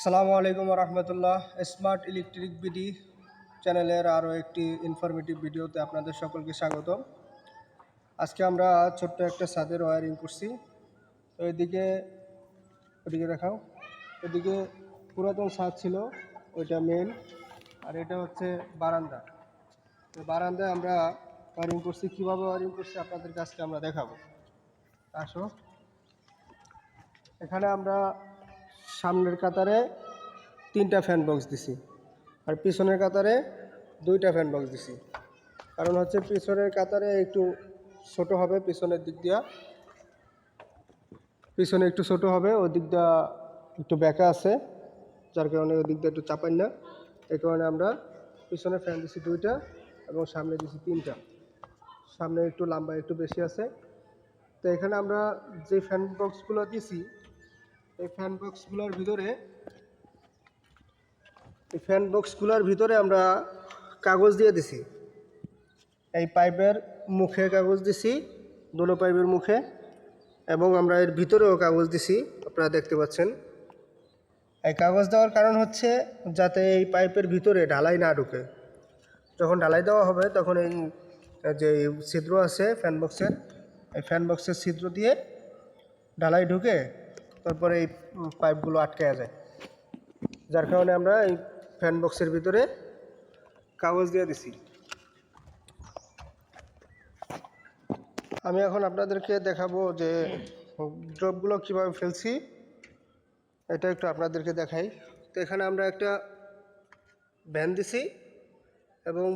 আসসালামু আলাইকুম রহমতুল্লাহ। Smart electric BD চ্যানেলের আরও একটি ইনফরমেটিভ ভিডিওতে আপনাদের সকলকে স্বাগত। আজকে আমরা ছোট্ট একটা ছাদের ওয়্যারিং করছি। তো ওইদিকে দেখাও, এদিকে পুরাতন ছাদ ছিল, ওইটা মেন, আর এটা হচ্ছে বারান্দা। তো বারান্দায় আমরা ওয়্যারিং করছি। কীভাবে ওয়্যারিং করছি আপনাদের কাছে আমরা দেখাবো। আসো, এখানে আমরা সামনের কাতারে 3টা ফ্যান বক্স দিছি, আর পিছনের কাতারে 2টা ফ্যান বক্স দিছি। কারণ হচ্ছে পিছনের কাতারে একটু ছোট হবে, পিছনের দিক দিয়া পিছনে একটু ছোট হবে, ওই দিকটা একটু বেঁকা আছে, যার কারণে ওই দিকটা একটু চাপাই না। এই কারণে আমরা পিছনে ফ্যান দিছি 2টা এবং সামনে দিছি 3টা। সামনে একটু লম্বা একটু বেশি আছে। তো এখানে আমরা যে ফ্যান বক্সগুলো দিছি, এই ফ্যান বক্সগুলোর ভিতরে আমরা কাগজ দিয়ে দিছি। এই পাইপের মুখে কাগজ দিছি, দুটো পাইপের মুখে, এবং আমরা এর ভিতরেও কাগজ দিছি, আপনারা দেখতে পাচ্ছেন। এই কাগজ দেওয়ার কারণ হচ্ছে যাতে এই পাইপের ভিতরে ঢালাই না ঢুকে। যখন ঢালাই দেওয়া হবে তখন এই যে ছিদ্র আছে ফ্যান বক্সের, এই ফ্যান বক্সের ছিদ্র দিয়ে ঢালাই ঢুকে তারপরে এই পাইপগুলো আটকে যায়, যার কারণে আমরা এই ফ্যান বক্সের ভিতরে কাগজ দিয়ে দিছি। আমি এখন আপনাদেরকে দেখাবো যে ড্রপগুলো কীভাবে ফেলছি, এটা একটু আপনাদেরকে দেখাই। তো এখানে আমরা একটা ভ্যান দিছি এবং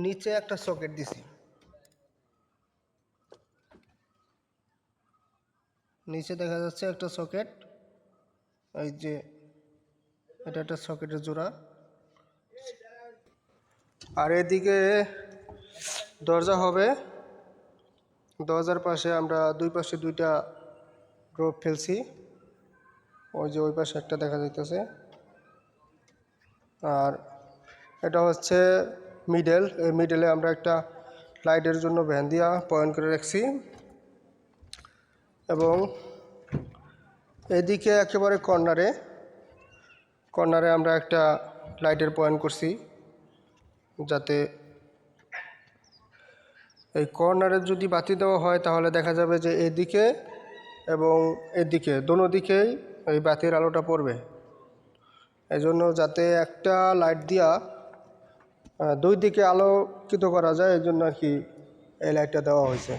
নিচে একটা সকেট দিছি। নিচে দেখা যাচ্ছে একটা সকেট, এই যে এটা একটা সকেটের জোড়া, আর এদিকে দরজা হবে। দরজার পাশে আমরা দুই পাশে 2টা ড্রপ ফেলছি। ওই যে ওই পাশে একটা দেখা যাইতেছে, আর এটা হচ্ছে মিডল। এই মিডলে আমরা একটা লাইটের জন্য ভ্যান দিয়া পয়েন্ট করে রাখছি, এবং এদিকে একেবারে কর্নারে আমরা একটা লাইটের পয়েন্ট করছি, যাতে এই কর্নারে যদি বাতি দেওয়া হয় তাহলে দেখা যাবে যে এদিকে এবং এদিকে দোনো দিকেই এই বাতির আলোটা পড়বে। এই জন্য যাতে একটা লাইট দিয়া 2 দিকে আলোকিত করা যায়, এই জন্য আর কি এই লাইটটা দেওয়া হয়েছে।